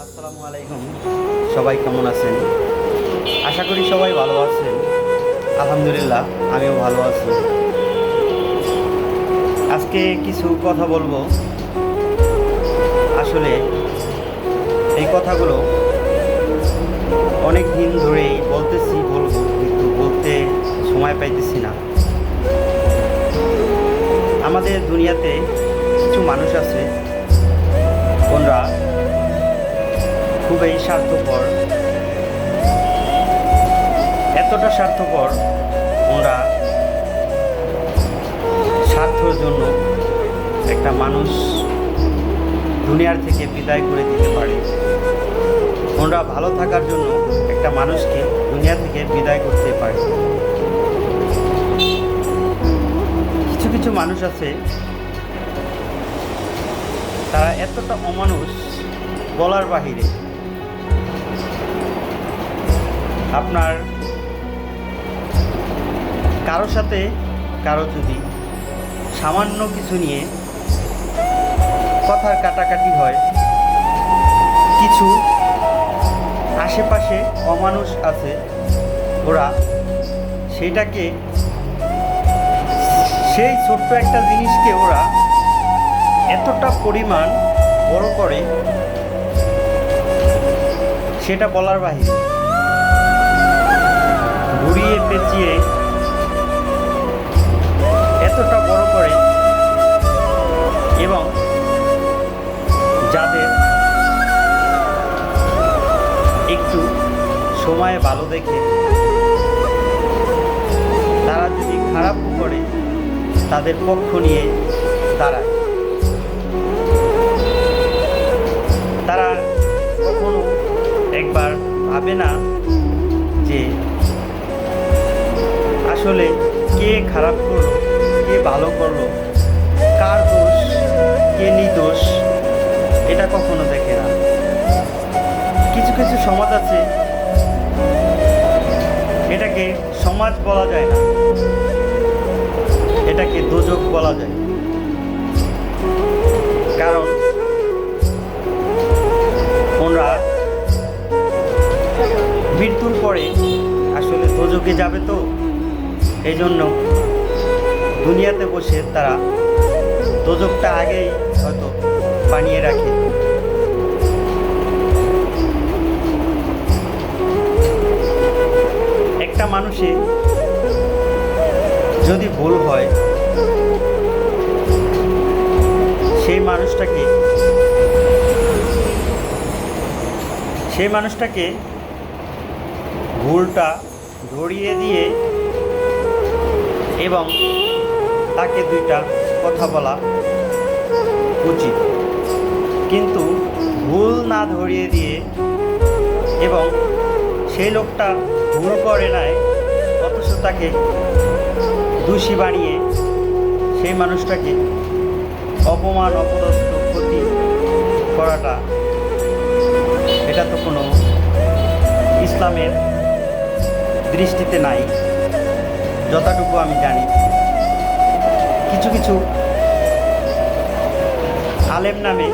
আসসালামু আলাইকুম। সবাই কেমন আছেন? আশা করি সবাই ভালো আছেন। আলহামদুলিল্লাহ, আমিও ভালো আছি। আজকে কিছু কথা বলবো। আসলে এই কথাগুলো অনেক দিন ধরেই বলবো, কিন্তু বলতে সময় পাইতেছি না। আমাদের দুনিয়াতে কিছু মানুষ আছে, ওরা খুবই স্বার্থপর, এতটা স্বার্থপর ওরা স্বার্থের জন্য একটা মানুষ দুনিয়ার থেকে বিদায় করে দিতে পারে। ওরা ভালো থাকার জন্য একটা মানুষকে দুনিয়া থেকে বিদায় করতে পারে। কিছু কিছু মানুষ আছে, তারা এতটা অমানুষ বলার বাহিরে। আপনার কারো সাথে কারো যদি সামান্য কিছু নিয়ে কথার কাটাকাটি হয়, কিছু আশেপাশে অমানুষ আছে, ওরা সেইটাকে, সেই ছোট্ট একটা জিনিসকে ওরা এতটা পরিমাণ বড় করে, সেটা বলার বাহিরে। ঘুরিয়ে পেঁচিয়ে এতটা বড় করে, এবং যাদের একটু সময় ভালো দেখে তারা যদি খারাপও করে, তাদের পক্ষ নিয়ে দাঁড়ায়। তারা কখনো একবার ভাবে না যে আসলে কে খারাপ করলো, কে ভালো করলো, কার দোষ, কে নির্দোষ, এটা কখনো দেখে না। কিছু কিছু সমাজ আছে, এটাকে সমাজ বলা যায় না, এটাকে দোজখ বলা যায়। কারণ ওরা মৃত্যুর পরে আসলে দোজখে যাবে, তো এই জন্য দুনিয়াতে বসে তারা দোজখটা আগেই হয়তো বানিয়ে রাখে। একটা মানুষে যদি ভুল হয়, সেই মানুষটাকে ভুলটা ধরিয়ে দিয়ে এবং তাকে দুইটা কথা বলা উচিত। কিন্তু ভুল না ধরিয়ে দিয়ে এবং সেই লোকটা ভুল করে নাই অথচ তাকে দোষী বানিয়ে সেই মানুষটাকে অপমান, অপদস্থ, ক্ষতি করাটা, এটা তো কোনো ইসলামের দৃষ্টিতে নাই, যতটুকু আমি জানি। কিছু কিছু আলেম নামে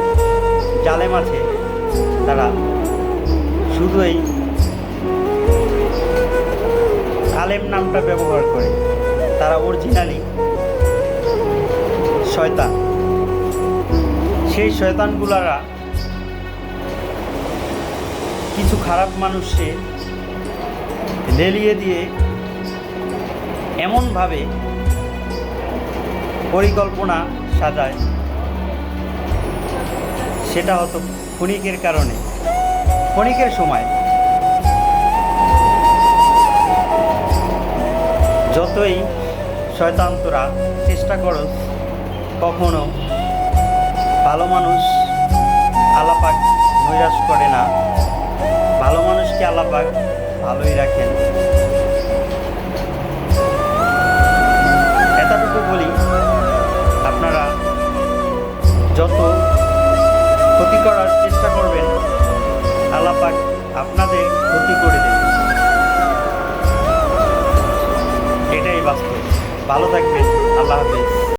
জালেম আছে, তারা শুধু এই আলেম নামটা ব্যবহার করে, তারা অরিজিনালি শয়তান। সেই শয়তানগুলারা কিছু খারাপ মানুষকে লেলিয়ে দিয়ে এমনভাবে পরিকল্পনা সাজায়, সেটা হয়তো ক্ষণিকের কারণে, ক্ষণিকের সময়। যতই শয়তান তোরা চেষ্টা করো, কখনো ভালো মানুষ আল্লাহ পাক নৈরাশ করে না। ভালো মানুষকে আল্লাহ পাক ভালোই রাখেন। এতটুকু বলি, আপনারা যত ক্ষতি করার চেষ্টা করবেন, আল্লাহ পাক আপনাদের ক্ষতি করে দেবেন। এটাই বাস্তব। ভালো থাকবেন। আল্লাহ হাফেজ।